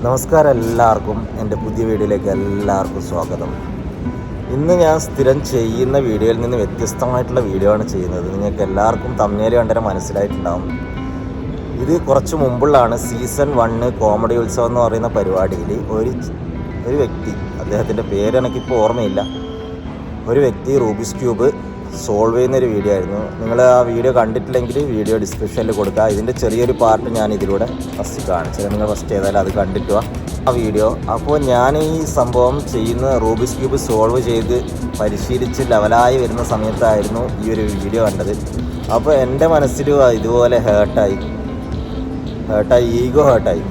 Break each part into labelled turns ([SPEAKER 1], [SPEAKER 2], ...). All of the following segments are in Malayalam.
[SPEAKER 1] നമസ്കാരം എല്ലാവർക്കും എൻ്റെ പുതിയ വീഡിയോയിലേക്ക് എല്ലാവർക്കും സ്വാഗതം. ഇന്ന് ഞാൻ സ്ഥിരം ചെയ്യുന്ന വീഡിയോയിൽ നിന്ന് വ്യത്യസ്തമായിട്ടുള്ള വീഡിയോ ആണ് ചെയ്യുന്നത്. നിങ്ങൾക്ക് എല്ലാവർക്കും തമ്മിൽ കണ്ടരെ മനസ്സിലായിട്ടുണ്ടാവും. ഇത് കുറച്ച് മുമ്പുള്ളതാണ്. സീസൺ 1 കോമഡി ഉത്സവം എന്ന് പറയുന്ന പരിപാടിയിൽ ഒരു വ്യക്തി, അദ്ദേഹത്തിൻ്റെ പേര് എനിക്കിപ്പോൾ ഓർമ്മയില്ല, ഒരു വ്യക്തി റൂബിക്സ് ക്യൂബ് സോൾവ് ചെയ്യുന്നൊരു വീഡിയോ ആയിരുന്നു. നിങ്ങൾ ആ വീഡിയോ കണ്ടിട്ടില്ലെങ്കിൽ വീഡിയോ ഡിസ്ക്രിപ്ഷനിൽ കൊടുക്കുക. ഇതിൻ്റെ ചെറിയൊരു പാർട്ട് ഞാൻ ഇതിലൂടെ ഫസ്റ്റ് കാണിച്ചത്. നിങ്ങൾ ഫസ്റ്റ് ചെയ്താലും അത് കണ്ടിട്ട് ആ വീഡിയോ. അപ്പോൾ ഞാൻ ഈ സംഭവം ചെയ്യുന്ന റൂബിക്സ് ക്യൂബ് സോൾവ് ചെയ്ത് പരിശീലിച്ച് ലെവലായി വരുന്ന സമയത്തായിരുന്നു ഈ ഒരു വീഡിയോ കണ്ടത്. അപ്പോൾ എൻ്റെ മനസ്സിൽ ഇതുപോലെ ഹേർട്ടായി, ഈഗോ ഹേർട്ടായി.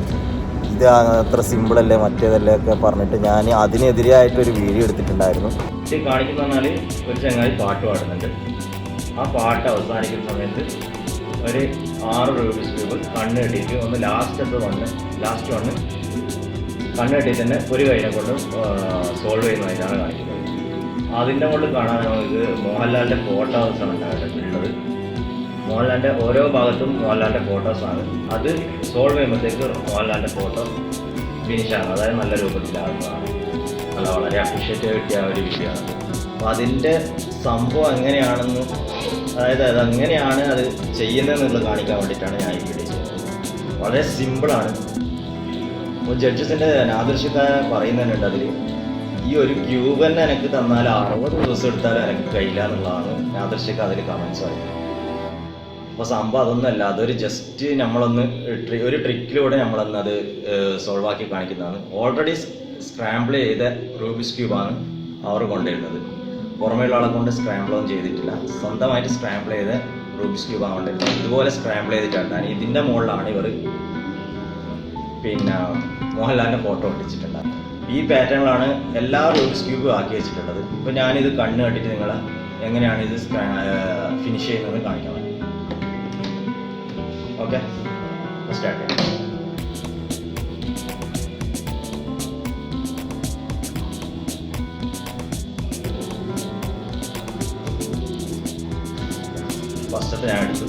[SPEAKER 1] ഇത് അത്ര സിമ്പിളല്ലേ മറ്റേതല്ലേ ഒക്കെ പറഞ്ഞിട്ട് ഞാൻ അതിനെതിരായിട്ടൊരു വീഡിയോ എടുത്തിട്ടുണ്ടായിരുന്നു.
[SPEAKER 2] ഇത് കാണിക്കുന്ന പറഞ്ഞാൽ ഒരു ചങ്ങായി പാട്ട് പാടുന്നുണ്ട്. ആ പാട്ട് അവസാനിക്കുന്ന സമയത്ത് ഒരു 6 റൂബിക്സ് ക്യൂബ് കണ്ണ് കെട്ടിയിട്ട് ഒന്ന് ലാസ്റ്റ് വണ്ണ് കണ്ണ് കെട്ടിയിട്ട് തന്നെ ഒരു കൈനെ കൊണ്ട് സോൾവ് ചെയ്യുന്നതിനാണ് കാണിക്കുന്നത്. അതിൻ്റെ കൊണ്ട് കാണാൻ നമുക്ക് മോഹൻലാലിൻ്റെ ഫോട്ടോസാണ് ഉള്ളത്. മോഹൻലാലിൻ്റെ ഓരോ ഭാഗത്തും മോഹൻലാലിൻ്റെ ഫോട്ടോസാണ്. അത് സോൾവ് ചെയ്യുമ്പോഴത്തേക്ക് മോഹൻലാലിൻ്റെ ഫോട്ടോ ഫിനിഷാണ്, അതായത് നല്ല രൂപത്തിലാകുന്നതാണ്. അല്ല, വളരെ അപ്രീഷിയേറ്റ് കിട്ടിയ ഒരു വീഡിയോ ആണ്. അപ്പോൾ അതിൻ്റെ സംഭവം എങ്ങനെയാണെന്ന്, അതായത് അതെങ്ങനെയാണ് അത് ചെയ്യുന്നതെന്നുള്ളത് കാണിക്കാൻ വേണ്ടിയിട്ടാണ് ഞാൻ ഈ വീഡിയോ ചെയ്യുന്നത്. വളരെ സിമ്പിളാണ്. അപ്പോൾ ജഡ്ജസിൻ്റെ നാദൃശ്യക്കാരൻ പറയുന്നുണ്ട് അതിൽ, ഈ ഒരു ക്യൂബ് തന്നെ എനിക്ക് തന്നാൽ 60 ദിവസം എടുത്താലും എനിക്ക് കഴിയില്ല എന്നുള്ളതാണ് നാദൃശ്യക്ക് അതിൽ കമൻസ് പറയുന്നത്. അപ്പോൾ സംഭവം അതൊന്നുമല്ല, അതൊരു ജസ്റ്റ് നമ്മളൊന്ന് ഒരു ട്രിക്കിലൂടെ നമ്മളൊന്ന് അത് സോൾവ് ആക്കി കാണിക്കുന്നതാണ്. ഓൾറെഡി സ്ക്രാമ്പിൾ ചെയ്ത റൂബിക്സ് ക്യൂബാണ് അവർ കൊണ്ടുവരുന്നത്. പുറമേയുള്ള ആളെ കൊണ്ട് സ്ക്രാമ്പിളൊന്നും ചെയ്തിട്ടില്ല, സ്വന്തമായിട്ട് സ്ക്രാമ്പിൾ ചെയ്ത റൂബിക്സ് ക്യൂബാണ് കൊണ്ടുവരുന്നത്. ഇതുപോലെ സ്ക്രാമ്പിൾ ചെയ്തിട്ടാണ്. ഇതിൻ്റെ മുകളിലാണ് ഇവർ മോഹൻലാലിൻ്റെ ഫോട്ടോ ഒട്ടിച്ചിട്ടുണ്ട്. ഈ പാറ്റേണിലാണ് എല്ലാ റൂബിക്സ് ക്യൂബും ആക്കി വെച്ചിട്ടുള്ളത്. ഇപ്പോൾ ഞാനിത് കണ്ണ് കണ്ടിട്ട് നിങ്ങളെ എങ്ങനെയാണ് ഇത് ഫിനിഷ് ചെയ്യുന്നത് കാണിക്കാം. ഓക്കെ, സ്റ്റാർട്ട് ചെയ്യാം. ഫസ്റ്റത്തെ ഞാൻ എടുത്തു.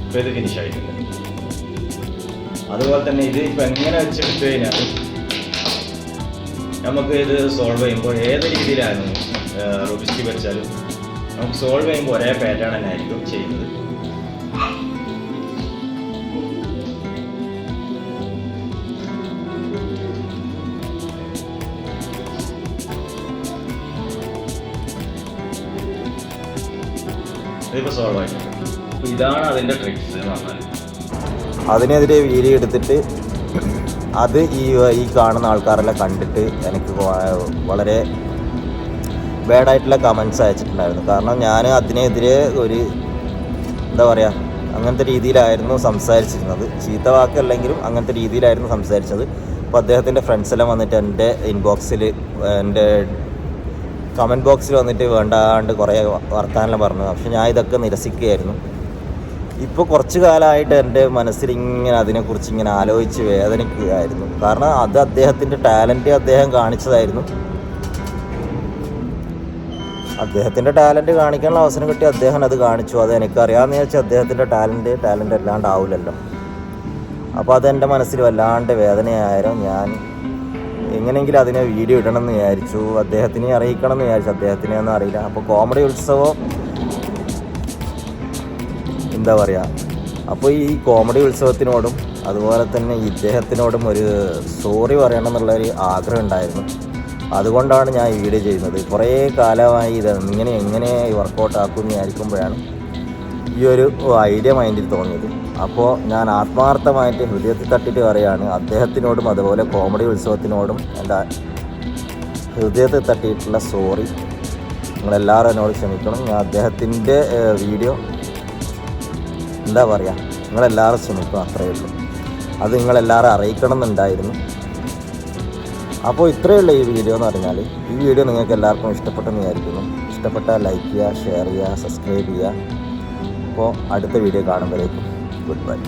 [SPEAKER 2] ഇപ്പോൾ ഇത് ഫിനിഷ് ആയിട്ടുണ്ട്. അതുപോലെ തന്നെ ഇത് ഇപ്പം എങ്ങനെ വെച്ചെടുത്തു കഴിഞ്ഞാൽ നമുക്ക് ഇത് സോൾവ് ചെയ്യുമ്പോൾ ഏത് രീതിയിലായിരുന്നു റൂബിക്സ് ക്യൂബ് വെച്ചാലും നമുക്ക് സോൾവ് ചെയ്യുമ്പോൾ ഒരേ പാറ്റേൺ തന്നെ ആയിരിക്കും ചെയ്യുന്നത്. ഇതിപ്പോൾ സോൾവ് ആയിട്ടുണ്ട്. ഇതാണ് അതിൻ്റെ ട്രിക്സ് എന്ന് പറഞ്ഞാൽ.
[SPEAKER 1] അതിനെതിരെ വീഡിയോ എടുത്തിട്ട് അത് ഈ കാണുന്ന ആൾക്കാരെല്ലാം കണ്ടിട്ട് എനിക്ക് വളരെ ബാഡായിട്ടുള്ള കമൻസ് അയച്ചിട്ടുണ്ടായിരുന്നു. കാരണം ഞാൻ അതിനെതിരെ എന്താ പറയുക, അങ്ങനത്തെ രീതിയിലായിരുന്നു സംസാരിച്ചിരുന്നത്. ചീത്ത വാക്കല്ലെങ്കിലും അങ്ങനത്തെ രീതിയിലായിരുന്നു സംസാരിച്ചത്. അപ്പോൾ അദ്ദേഹത്തിൻ്റെ ഫ്രണ്ട്സെല്ലാം വന്നിട്ട് എൻ്റെ എൻ്റെ കമൻറ്റ് ബോക്സിൽ വന്നിട്ട് വേണ്ടാണ്ട് കുറേ വർത്താനെല്ലാം പറഞ്ഞു. പക്ഷെ ഞാൻ ഇതൊക്കെ നിരസിക്കുകയായിരുന്നു. ഇപ്പോൾ കുറച്ച് കാലമായിട്ട് എൻ്റെ മനസ്സിലിങ്ങനെ അതിനെക്കുറിച്ച് ഇങ്ങനെ ആലോചിച്ച് വേദനിക്കുകയായിരുന്നു. കാരണം അത് അദ്ദേഹത്തിൻ്റെ ടാലൻറ്റ് അദ്ദേഹം കാണിച്ചതായിരുന്നു. അദ്ദേഹത്തിൻ്റെ ടാലൻറ്റ് കാണിക്കാനുള്ള അവസരം കിട്ടി, അദ്ദേഹം അത് കാണിച്ചു. അത് എനിക്കറിയാമെന്ന് വെച്ചാൽ അദ്ദേഹത്തിൻ്റെ ടാലൻറ്റ് അല്ലാണ്ടാവില്ലല്ലോ. അപ്പോൾ അതെൻ്റെ മനസ്സിൽ വല്ലാണ്ട് വേദനയായിരുന്നു. ഞാൻ എങ്ങനെയെങ്കിലും അതിനെ വീഡിയോ ഇടണം എന്ന് വിചാരിച്ചു, അദ്ദേഹത്തിനെ അറിയിക്കണം എന്ന് വിചാരിച്ചു. അദ്ദേഹത്തിനെ ഒന്നും അറിയില്ല. അപ്പോൾ കോമഡി ഉത്സവം എന്താ പറയുക, അപ്പോൾ ഈ കോമഡി ഉത്സവത്തിനോടും അതുപോലെ തന്നെ ഇദ്ദേഹത്തിനോടും ഒരു സോറി പറയണം എന്നുള്ളൊരു ആഗ്രഹം ഉണ്ടായിരുന്നു. അതുകൊണ്ടാണ് ഞാൻ ഈ വീഡിയോ ചെയ്യുന്നത്. കുറേ കാലമായി ഇത് എങ്ങനെ വർക്കൗട്ട് ആക്കുമെന്ന് വിചാരിക്കുമ്പോഴാണ് ഈ ഒരു ഐഡിയ മൈൻഡിൽ തോന്നിയത്. അപ്പോൾ ഞാൻ ആത്മാർത്ഥമായിട്ട് ഹൃദയത്തിൽ തട്ടിയിട്ട് പറയുകയാണ്, അദ്ദേഹത്തിനോടും അതുപോലെ കോമഡി ഉത്സവത്തിനോടും എൻ്റെ ഹൃദയത്തിൽ തട്ടിയിട്ടുള്ള സോറി. നിങ്ങളെല്ലാവരും എന്നോട് ക്ഷമിക്കണം. ഞാൻ അദ്ദേഹത്തിൻ്റെ വീഡിയോ എന്താ പറയുക, നിങ്ങളെല്ലാവരും ക്ഷമിക്കും, അത്രയേ ഉള്ളൂ. അത് നിങ്ങളെല്ലാവരും അറിയിക്കണം എന്നുണ്ടായിരുന്നു. അപ്പോൾ ഇത്രയേ ഉള്ളൂ ഈ വീഡിയോ എന്ന് പറഞ്ഞാൽ. ഈ വീഡിയോ നിങ്ങൾക്ക് എല്ലാവർക്കും ഇഷ്ടപ്പെട്ടെന്ന് വിചാരിക്കുന്നു. ഇഷ്ടപ്പെട്ടാൽ ലൈക്ക് ചെയ്യുക, ഷെയർ ചെയ്യുക, സബ്സ്ക്രൈബ് ചെയ്യുക. അപ്പോൾ അടുത്ത വീഡിയോ കാണുമ്പോഴേക്കും ഗുഡ് ബൈ.